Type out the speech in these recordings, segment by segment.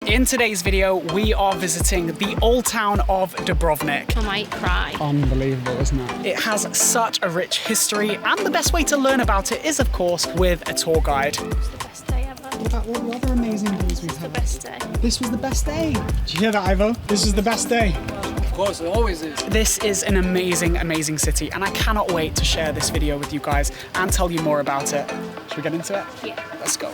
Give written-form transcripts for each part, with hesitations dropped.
In today's video, we are visiting the old town of Dubrovnik. I might cry. Unbelievable, isn't it? It has such a rich history, and the best way to learn about it is, of course, with a tour guide. It's the best day ever. What about all the other amazing days we've had? The best day. This was the best day. Did you hear that, Ivo? This was the best day. Of course, it always is. This is an amazing, amazing city, and I cannot wait to share this video with you guys and tell you more about it. Should we get into it? Yeah. Let's go.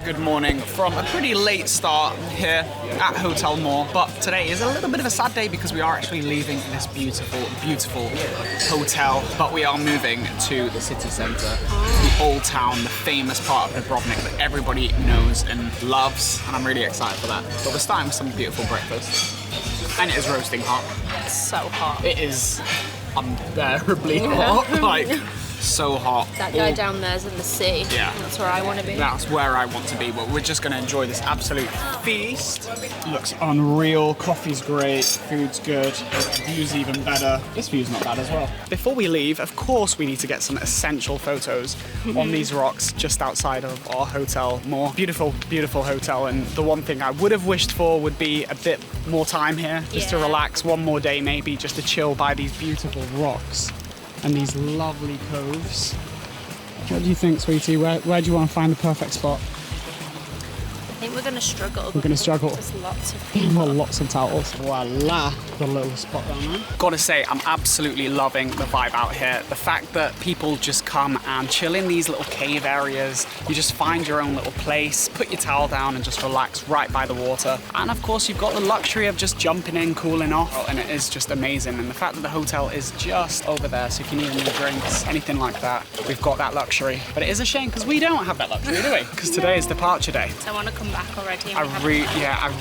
Good morning from a pretty late start here at Hotel Moore, but today is a little bit of a sad day because we are actually leaving this beautiful, beautiful hotel, but we are moving to the city centre, the old town, the famous part of Dubrovnik that everybody knows and loves, and I'm really excited for that. But we're starting with some beautiful breakfast, and it is roasting hot. It's so hot. It is unbearably hot, like so hot. That guy down there's in the sea. Yeah. That's where I want to be. That's where I want to be, but we're just going to enjoy this absolute feast. Looks unreal, coffee's great, food's good, view's even better. This view's not bad as well. Before we leave, of course we need to get some essential photos on these rocks just outside of our hotel. More beautiful, beautiful hotel, and the one thing I would have wished for would be a bit more time here, just to relax, one more day maybe, just to chill by these beautiful rocks and these lovely coves. What do you think, sweetie? Where do you want to find the perfect spot? I think we're going to struggle. We're going to struggle. There's lots of people. Well, lots of towels. Voila, got a little spot down there. Gotta say, I'm absolutely loving the vibe out here. The fact that people just come and chill in these little cave areas. You just find your own little place, put your towel down and just relax right by the water. And of course, you've got the luxury of just jumping in, cooling off, and it is just amazing. And the fact that the hotel is just over there, so if you need any drinks, anything like that, we've got that luxury. But it is a shame because we don't have that luxury, do we? Because today is departure day. I want to come back already. I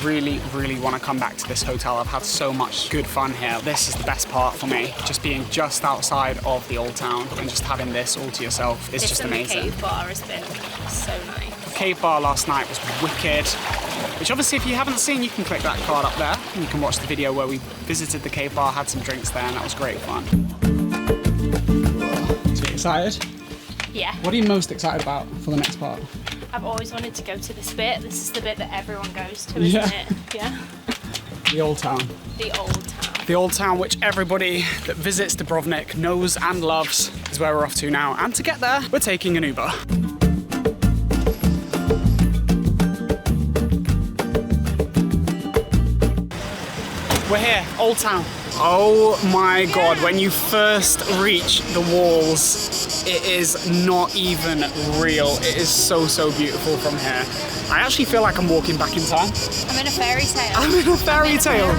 really want to come back to this hotel. I've had so much good fun here. This is the best part for me, just being just outside of the old town and just having this all to yourself is just amazing. The cave bar has been so nice. The cave bar last night was wicked, which obviously if you haven't seen, you can click that card up there and you can watch the video where we visited the cave bar, had some drinks there, and that was great fun. So you excited? Yeah. What are you most excited about for the next part? I've always wanted to go to this bit. This is the bit that everyone goes to, isn't it? Yeah. The old town. The old town. The old town, which everybody that visits Dubrovnik knows and loves, is where we're off to now. And to get there, we're taking an Uber. We're here, Old Town. Oh my God, when you first reach the walls, it is not even real. It is so, so beautiful from here. I actually feel like I'm walking back in time. I'm in a fairy tale. I'm in a fairy tale.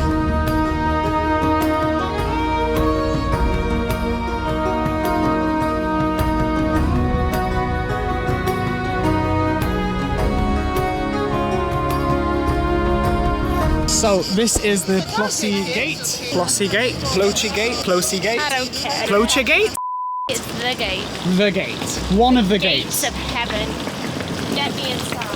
So this is the Plossi Gate. Plossi Gate? Plochi Gate? Plossi Gate? I don't care. Plochi Gate? It's the gate. The gate. One of the Gates gates. of heaven. Get me inside.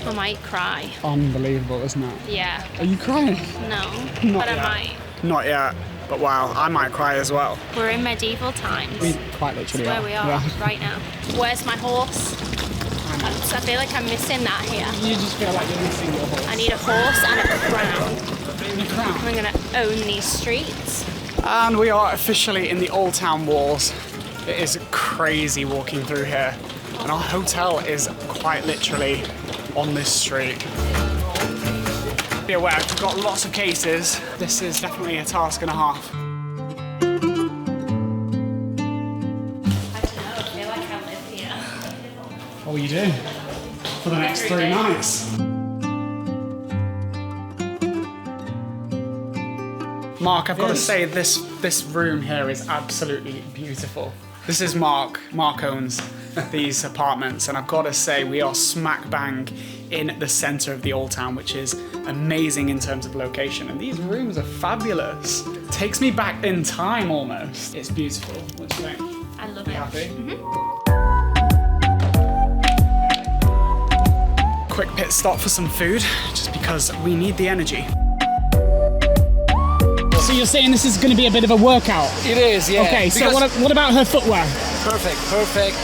I might cry. Unbelievable, isn't it? Yeah. Are you crying? No. Not but yet. I might. Not yet. But wow, I might cry as well. We're in medieval times. We quite literally That's where we are Yeah. right now. Where's my horse? I feel like I'm missing that here. You just feel like you're missing your horse. I need a horse and a crown. And a crown. I'm gonna own these streets. And we are officially in the Old Town walls. It is crazy walking through here. And our hotel is quite literally on this street. Be aware, we've got lots of cases. This is definitely a task and a half. I don't know, I feel like I live here. What will you do for the next 3 nights? Mark, I've got to say this room here is absolutely beautiful. This is Mark. Mark owns these apartments, and I've got to say we are smack bang in the center of the old town, which is amazing in terms of location. And these rooms are fabulous. Takes me back in time almost. It's beautiful. What do you think? I love You it. happy? Quick pit stop for some food, just because we need the energy. sure. So you're saying this is going to be a bit of a workout? It is, yeah. Okay, so Because- what about her footwear? Perfect.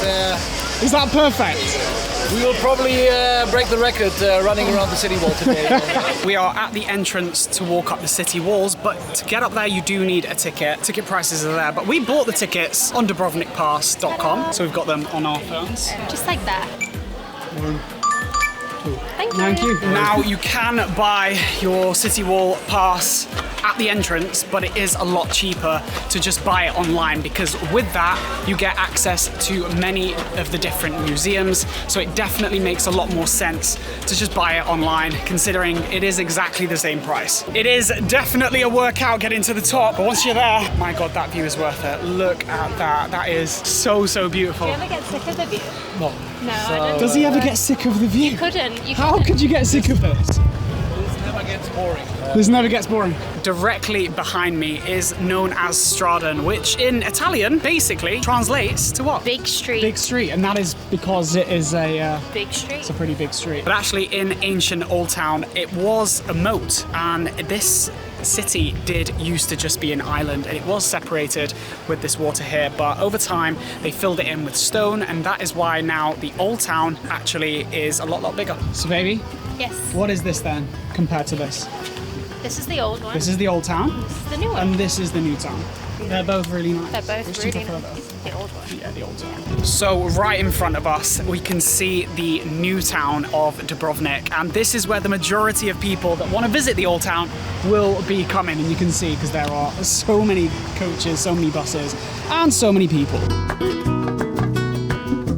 Is that perfect? We will probably break the record running around the city wall today. We are at the entrance to walk up the city walls, but to get up there you do need a ticket. Ticket prices are there, but we bought the tickets on dubrovnikpass.com, so we've got them on our phones. Just like that. Thank you. Thank you. Now you can buy your city wall pass at the entrance, but it is a lot cheaper to just buy it online because with that you get access to many of the different museums. So it definitely makes a lot more sense to just buy it online, considering it is exactly the same price. It is definitely a workout getting to the top, but once you're there, my God, that view is worth it. Look at that. That is so beautiful. Do you ever get sick of the view? No. No, I don't. Does he ever get sick of the view? Couldn't. You How couldn't. could you get sick of this? This never gets boring. This never gets boring. Directly behind me is known as Stradon, which in Italian basically translates to what? Big street. Big street, and that is because it is Big street. it's a pretty big street. But actually in ancient Old Town, it was a moat, and this city did used to just be an island, and it was separated with this water here, but over time they filled it in with stone, and that is why now the Old Town actually is a lot bigger. So baby, Yes. what is this then compared to this? This is the old one. This is the Old Town, This is the new one. and this is the New Town. They're both really nice. They're both Which do you really prefer, nice. though? The old one. Yeah, the Old Town. So right in front of us, we can see the new town of Dubrovnik, and this is where the majority of people that want to visit the Old Town will be coming, and you can see because there are so many coaches, so many buses, and so many people.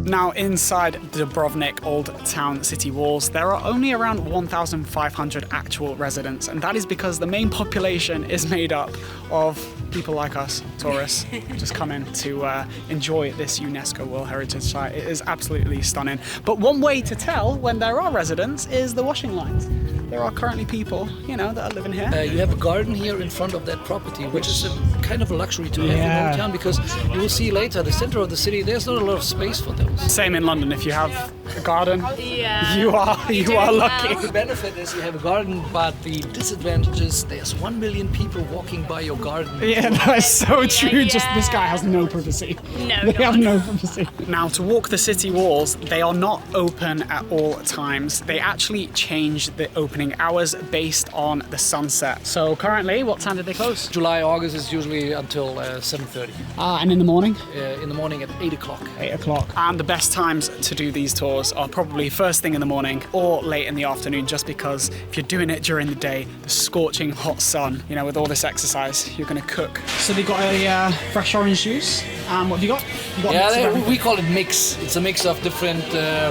Now inside the Dubrovnik Old Town city walls, there are only around 1,500 actual residents, and that is because the main population is made up of people like us, tourists, just coming to enjoy this UNESCO World Heritage Site. It is absolutely stunning. But one way to tell when there are residents is the washing lines. There are currently people, you know, that are living here. You have a garden here in front of that property, which is a kind of a luxury to have Yeah. in Old Town, because you will see later the center of the city, there's not a lot of space for those. Same in London. If you have a garden, Yeah. you are doing lucky. well. The benefit is you have a garden, but the disadvantage is there's 1 million people walking by your garden. Yeah, that is so true. Yeah. Just this guy has no privacy. No, They go have on. no privacy. Now, to walk the city walls, they are not open at all times. They actually change the opening hours based on the sunset. So currently, what time did they close? July, August is usually until 7:30. And in the morning? In the morning at 8 o'clock. 8 o'clock. And the best times to do these tours are probably first thing in the morning or late in the afternoon, just because if you're doing it during the day, the scorching hot sun, you know, with all this exercise, you're going to cook. So they got a fresh orange juice. What have you got? You got a mix of everything? We call it mix. It's a mix of different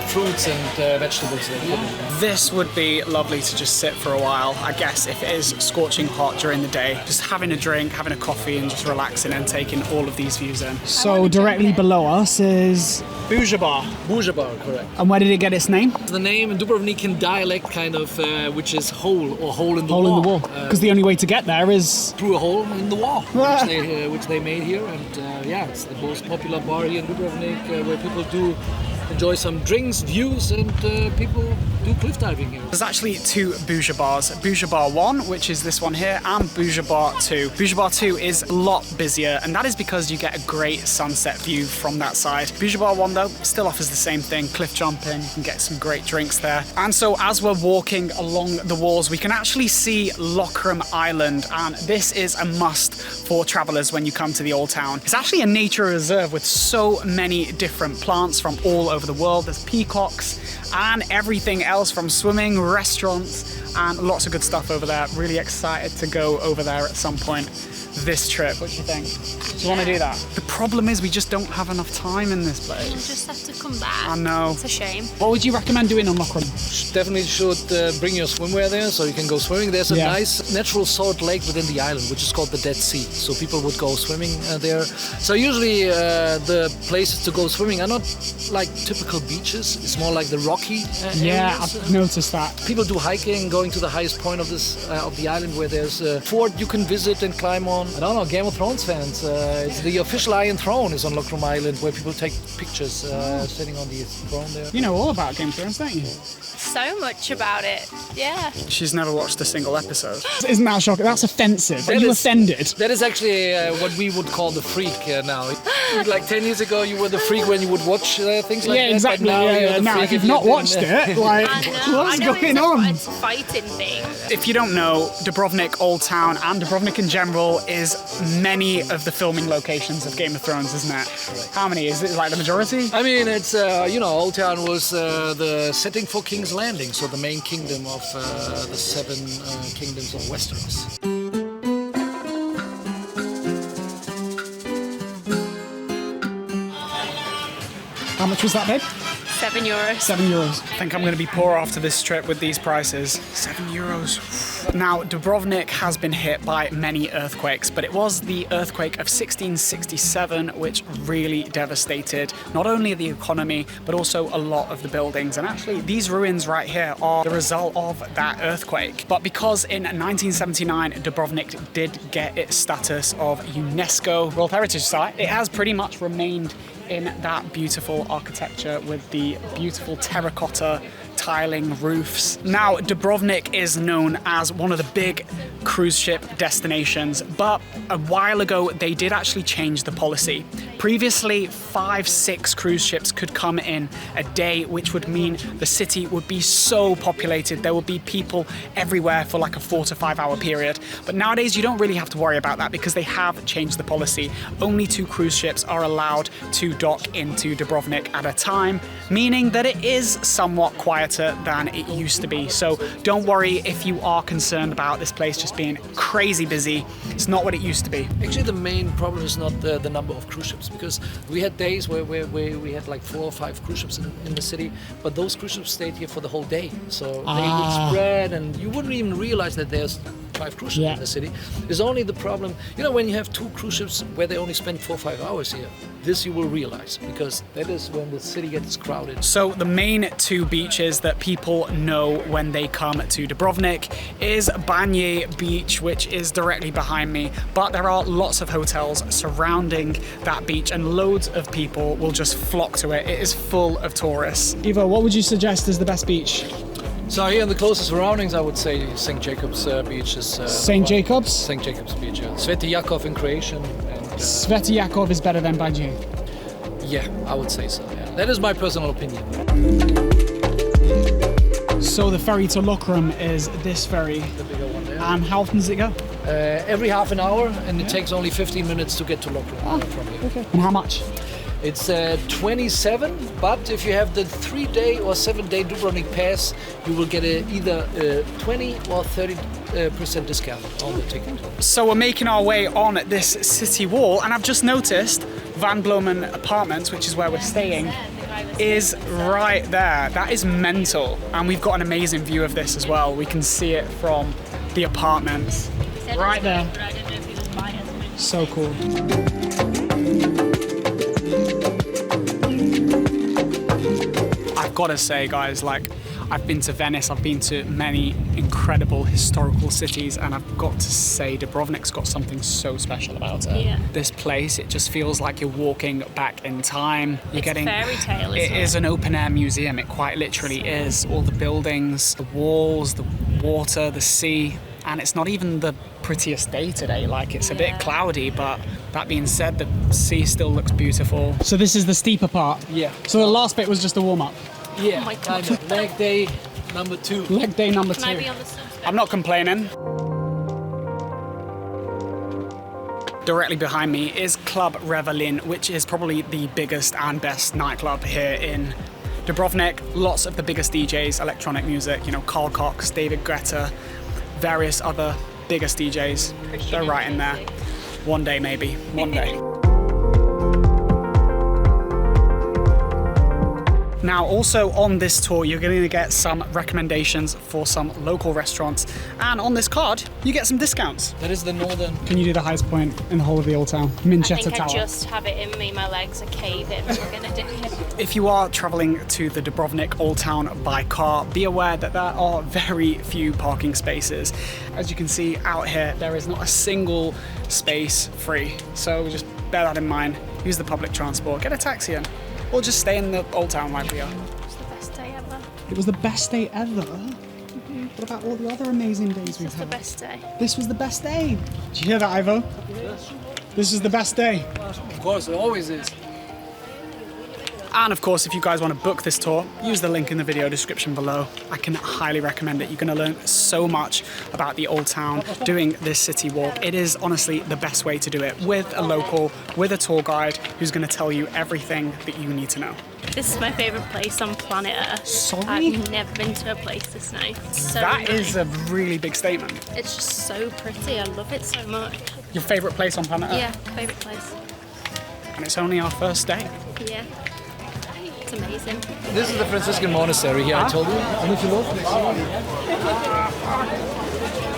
fruits and vegetables. That you put in there. This would be lovely to just sit for a while, I guess, if it is scorching hot during the day. Just having a drink, having a coffee, and just relaxing and taking all of these views in. So directly below us is Buja Bar. Buja Bar, correct. And where did it get its name? The name in Dubrovnikan dialect, kind of, which is hole or hole in the Hole wall. in the wall. Because the only way to get there is... Through a hole in the wall, which they made here, and yeah, it's the most popular bar here in Dubrovnik, where people do enjoy some drinks, views, and people do cliff diving here. There's actually two Buja Bars. Buja Bar 1, which is this one here, and Buja Bar 2. Buja Bar 2 is a lot busier, and that is because you get a great sunset view from that side. Buja Bar 1, though, still offers the same thing, cliff jumping, you can get some great drinks there. And so as we're walking along the walls, we can actually see Lokrum Island, and this is a must for travelers when you come to the Old Town. It's actually a nature reserve with so many different plants from all over the world. There's peacocks and everything else, from swimming, restaurants, and lots of good stuff over there. Really excited to go over there at some point this trip. What do you think? Do you want to do that? The problem is we just don't have enough time in this You place. just have to come back. I know. It's a shame. What would you recommend doing on Lokrum? Definitely should bring your swimwear there so you can go swimming. There's a Yeah. nice natural salt lake within the island, which is called the Dead Sea. So people would go swimming there. So usually the places to go swimming are not like typical beaches. It's more like the rocky Yeah, areas. I've noticed that. People do hiking, going going to the highest point of this of the island, where there's a fort you can visit and climb on. I don't know, Game of Thrones fans. It's the official Iron Throne is on Lokrum Island, where people take pictures sitting on the throne there. You know all about Game of Thrones, don't you? So much about it. Yeah. She's never watched a single episode. Isn't that shocking? That's offensive. Are That you is- offended? That is actually what we would call the freak now. Like 10 years ago, you were the freak when you would watch things like Yeah, that. exactly. But now Yeah, you're yeah. the Now, freak if you've you not didn't- watched it, like, I know. what's I know going on? It's a fighting thing. If you don't know, Dubrovnik Old Town and Dubrovnik in general is many of the filming locations of Game of Thrones, isn't it? How many? Is it like the majority? I mean, it's, Old Town was the setting for King's Landing, so the main kingdom of the 7 kingdoms of Westeros. How much was that, babe? €7. €7. I think I'm going to be poor after this trip with these prices. €7. Now, Dubrovnik has been hit by many earthquakes, but it was the earthquake of 1667 which really devastated not only the economy, but also a lot of the buildings. And actually, these ruins right here are the result of that earthquake. But because in 1979, Dubrovnik did get its status of UNESCO World Heritage Site, it has pretty much remained in that beautiful architecture with the beautiful terracotta tiling roofs. Now, Dubrovnik is known as one of the big cruise ship destinations, but a while ago they did actually change the policy. Previously, 5-6 cruise ships could come in a day, which would mean the city would be so populated. There would be people everywhere for like a 4 to 5 hour period. But nowadays, you don't really have to worry about that because they have changed the policy. Only 2 cruise ships are allowed to dock into Dubrovnik at a time, meaning that it is somewhat quieter than it used to be. So don't worry if you are concerned about this place just being crazy busy. It's not what it used to be. Actually, the main problem is not the number of cruise ships, because we had days where we had like 4 or 5 cruise ships in the city, but those cruise ships stayed here for the whole day. So they would spread, and you wouldn't even realize that there's 5 cruise ships in the city. There's only the problem, when you have 2 cruise ships where they only spend 4 or 5 hours here. This you will realize, because that is when the city gets crowded. So the main 2 beaches that people know when they come to Dubrovnik is Banje Beach, which is directly behind me, but there are lots of hotels surrounding that beach and loads of people will just flock to it. It is full of tourists. Ivo, what would you suggest is the best beach? So here in the closest surroundings, I would say St. Jacob's Beach is... St. Jacob's? St. Jacob's Beach, yeah. Sveti Jakov in Croatian. And, Sveti Jakov is better than Banje. Yeah, I would say so, yeah. That is my personal opinion. So the ferry to Lokrum is this ferry. The bigger one there. And how often does it go? Every half an hour, and it takes only 15 minutes to get to Lokrum from here. Okay. And how much? It's 27, but if you have the 3-day or 7-day Dubrovnik pass, you will get either 20 or 30% discount on the ticket. So we're making our way on this city wall, and I've just noticed Van Bloemen Apartments, which is where we're staying, is right there. That is mental, and we've got an amazing view of this as well. We can see it from the apartments. Right there. But I don't know if he was biased. So cool. I've got to say, guys, I've been to Venice, I've been to many incredible historical cities, and I've got to say Dubrovnik's got something so special about it. Yeah. This place, it just feels like you're walking back in time. You're It's a fairy tale, isn't It is an open-air museum, it quite literally is. All the buildings, the walls, the water, the sea, and it's not even the prettiest day today. It's a bit cloudy, but that being said, the sea still looks beautiful. So this is the steeper part? Yeah. So the last bit was just a warm-up? Yeah, Oh my God. kind of. Leg day number 2. Leg day number 2. Can I be on the suspect? I'm not complaining. Directly behind me is Club Revelin, which is probably the biggest and best nightclub here in Dubrovnik. Lots of the biggest DJs, electronic music, Carl Cox, David Guetta, various other biggest DJs. They're right in there. One day, maybe. One day. Now, also on this tour, you're going to get some recommendations for some local restaurants, and on this card, you get some discounts. That is the northern. Can you do the highest point in the whole of the Old Town? I Minchetta think Tower. I just have it in me. My legs are caving. We're gonna do it. If you are traveling to the Dubrovnik Old Town by car, be aware that there are very few parking spaces. As you can see out here, there is not a single space free. So just bear that in mind. Use the public transport, get a taxi in, or just stay in the Old Town like we are. It's the best day ever. It was the best day ever. What about all the other amazing days we've It's the had? best day. This was the best day. Did you hear that, Ivo? This is the best day. Of course, it always is. And of course, if you guys want to book this tour, use the link in the video description below. I can highly recommend it. You're going to learn so much about the Old Town doing this city walk. It is honestly the best way to do it, with a local, with a tour guide who's going to tell you everything that you need to know. This is my favourite place on planet Earth. Sorry? I've never been to a place this nice. It's so That nice. is a really big statement. It's just so pretty. I love it so much. Your favourite place on planet Earth? Yeah, favourite place. And it's only our first day. Yeah. It's amazing. This is the Franciscan monastery here, I told you. And if you look,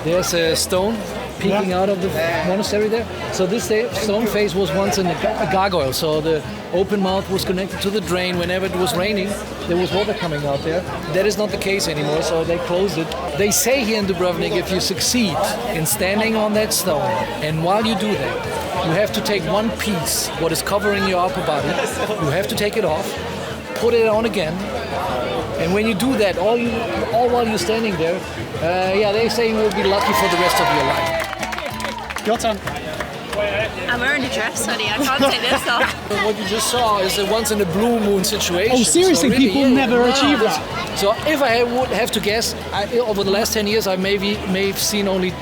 there's a stone peeking out of the monastery there. So this stone face was once a gargoyle. So the open mouth was connected to the drain. Whenever it was raining, there was water coming out there. That is not the case anymore, so they closed it. They say here in Dubrovnik, if you succeed in standing on that stone, and while you do that, you have to take one piece, what is covering your upper body, you have to take it off, put it on again, and when you do that, all while you're standing there, they say you will be lucky for the rest of your life. Your turn. I'm wearing a dress, honey. I can't take this off. What you just saw is a once in a blue moon situation. Oh, seriously? People never achieve that? So if I would have to guess, over the last 10 years, I may have seen only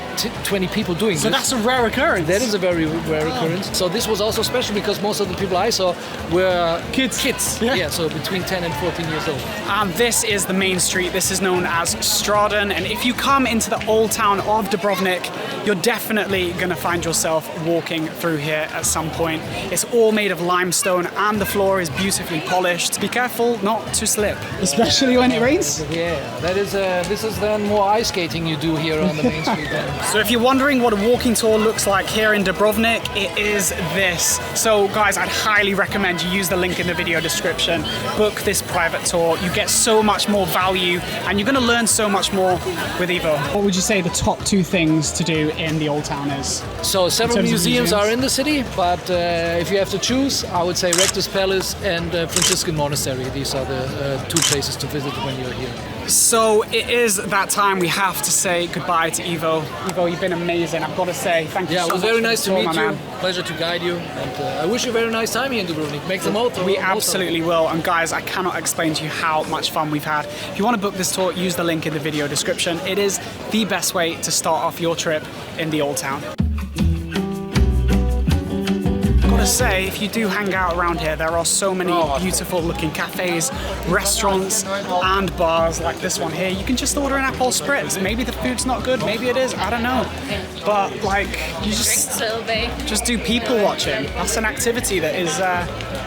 20 people doing this. So that's a rare occurrence. That is a very rare occurrence. So this was also special because most of the people I saw were Kids. Yeah, so between 10 and 14 years old. And this is the main street. This is known as Straden. And if you come into the Old Town of Dubrovnik, you're definitely going to find yourself walking through here at some point. It's all made of limestone and the floor is beautifully polished. Be careful not to slip, especially when it rains. Yeah, this is then more ice skating you do here on the main street then. So if you're wondering what a walking tour looks like here in Dubrovnik, it is this. So guys, I'd highly recommend you use the link in the video description. Book this private tour. You get so much more value and you're going to learn so much more with Ivo. What would you say the top 2 things to do in the Old Town is? So several terms of museums are museums? in the city, but if you have to choose, I would say Rector's Palace and Franciscan Monastery. These are the 2 places to visit when you're here. So it is that time we have to say goodbye to Ivo. Ivo, you've been amazing. I've got to say thank you so Yeah, much. it was very nice to for the meet tour, you. my man. Pleasure to guide you. And I wish you a very nice time here in Dubrovnik. Make the most of it. We absolutely will. And guys, I cannot explain to you how much fun we've had. If you want to book this tour, use the link in the video description. It is the best way to start off your trip in the Old Town. Gotta say, if you do hang out around here, there are so many beautiful looking cafes, restaurants and bars like this one here. You can just order an Aperol Spritz. Maybe the food's not good, maybe it is, I don't know. But like, you just do people watching. That's an activity that is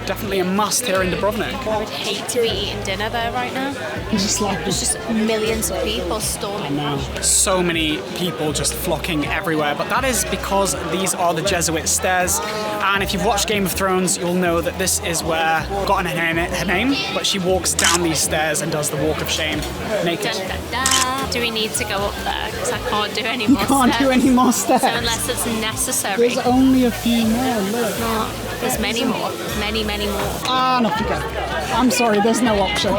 definitely a must here in Dubrovnik. I would hate to be eating dinner there right now. Just like There's just millions of people storming. so many people just flocking everywhere, but that is because these are the Jesuit stairs, and if you've watched Game of Thrones you'll know that this is where, forgotten her name, but she walks down these stairs and does the walk of shame naked. Dun, dun, dun. Do we need to go up there? Because I can't do any more Can't steps. do any more stairs. So unless it's necessary. There's only a few more, look. No, there's many more. Many more. Ah, no, forget it. I'm sorry, there's no option.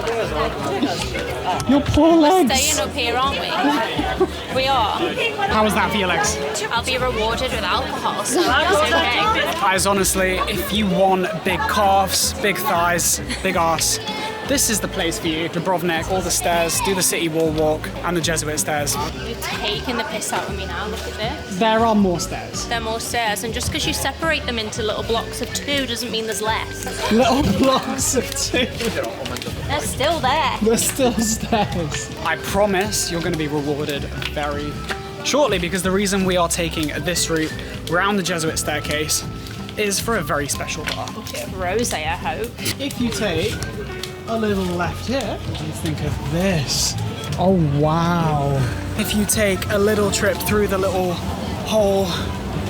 Your poor legs. Staying up here, aren't we? We are. How was that for your legs? I'll be rewarded with alcohol, so that's okay. Guys, honestly, if you want big calves, big thighs, big arse, this is the place for you. Dubrovnik, all the stairs, do the city wall walk and the Jesuit stairs. You're taking the piss out of me now, look at this. There are more stairs. There are more stairs, and just because you separate them into little blocks of 2 doesn't mean there's less. Little blocks of 2. They're still there. There's still stairs. I promise you're going to be rewarded very shortly, because the reason we are taking this route round the Jesuit staircase is for a very special bar. Bit of rosé, I hope. If you take a little left here. What do you think of this? Oh, wow. If you take a little trip through the little hole,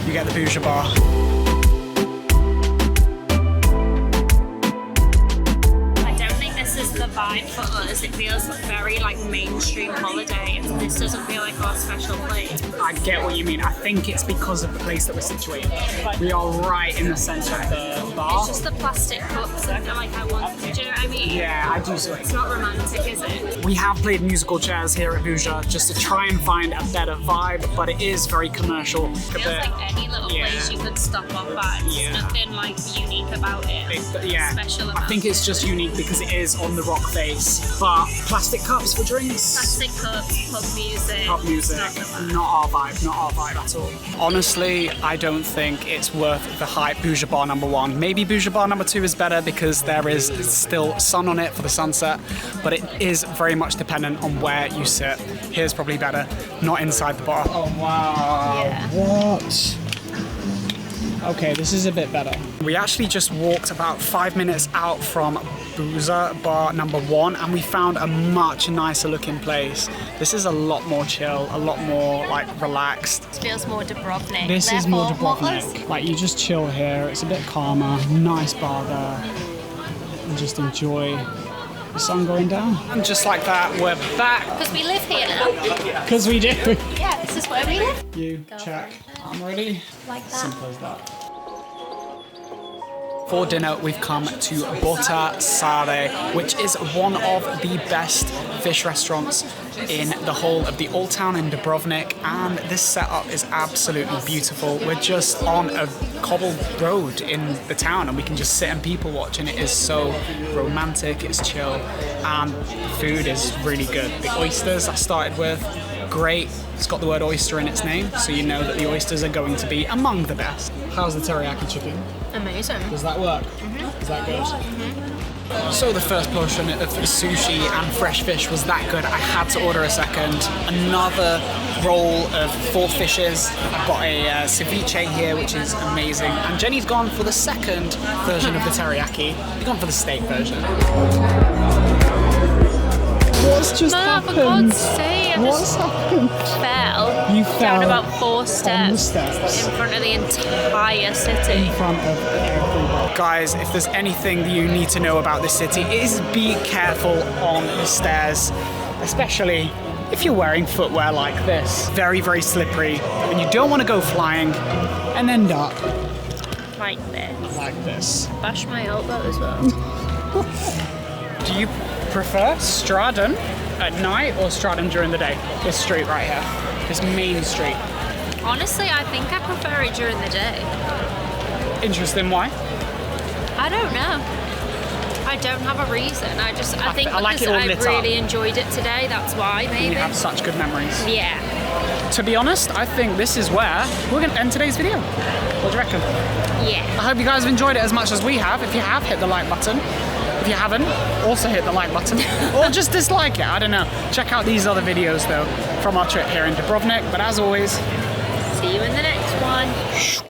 you get the Bouger Bar. The vibe for us, it feels very like mainstream holiday. This doesn't feel like our special place. I get what you mean. I think it's because of the place that we're situated. We are right in the centre of the bar. It's just the plastic cups that I feel like I want. Do you know what I mean? Yeah, I do see. It's not romantic, is it? We have played musical chairs here at Bouger just to try and find a better vibe, but it is very commercial. It feels like any little place you could stop off at. There's nothing like unique about it. Special about I think it's just unique because it is on the rock face, but plastic cups for drinks. Plastic cups, pub music. Pub music, not our vibe at all. Honestly, I don't think it's worth the hype. Bouger Bar number 1. Maybe Bouger Bar number 2 is better because there is still sun on it for the sunset, but it is very much dependent on where you sit. Here's probably better, not inside the bar. Oh wow, Yeah. What? Okay, this is a bit better. We actually just walked about 5 minutes out from Bouger Bar number 1 and we found a much nicer looking place. This is a lot more chill, a lot more like relaxed. It feels more Dubrovnik. This is more Dubrovnik. Like you just chill here, it's a bit calmer, nice bar there. And just enjoy the sun going down. And just like that, we're back. Because we live here now. Because we do. Yeah, this is where we live. You check. I'm ready. Like that. Simple as that. For dinner, we've come to Bota Sare, which is one of the best fish restaurants in the whole of the Old Town in Dubrovnik, and this setup is absolutely beautiful. We're just on a cobbled road in the town and we can just sit and people watch, and it is so romantic, it's chill, and food is really good. The oysters I started with, great. It's got the word oyster in its name, so you know that the oysters are going to be among the best. How's the teriyaki chicken? Amazing. Does that work? Is that good? So the first portion of sushi and fresh fish was that good, I had to order a second. Another roll of 4 fishes. I've got a ceviche here, which is amazing. And Jenny's gone for the second version of the teriyaki. You've gone for the steak version. What's just happened? For God's sake, What's happened? fell. You fell down about 4 steps, steps in front of the entire city. In front of everyone. Guys, if there's anything that you need to know about this city, it is be careful on the stairs, especially if you're wearing footwear like this. Very, very slippery, and you don't want to go flying and end up Like this. like this. Bash my elbow as well. Do you prefer Straden at night or Straden during the day? This street right here, this main street. Honestly, I think I prefer it during the day. Interesting, why? I don't know. I don't have a reason. I think I like because it all I lit up. really enjoyed it today, that's why maybe. You have such good memories. Yeah. To be honest, I think this is where we're going to end today's video. What do you reckon? Yeah. I hope you guys have enjoyed it as much as we have. If you have, hit the like button. If you haven't, also hit the like button. Or just dislike it, I don't know. Check out these other videos though from our trip here in Dubrovnik. But as always, See you in the next one.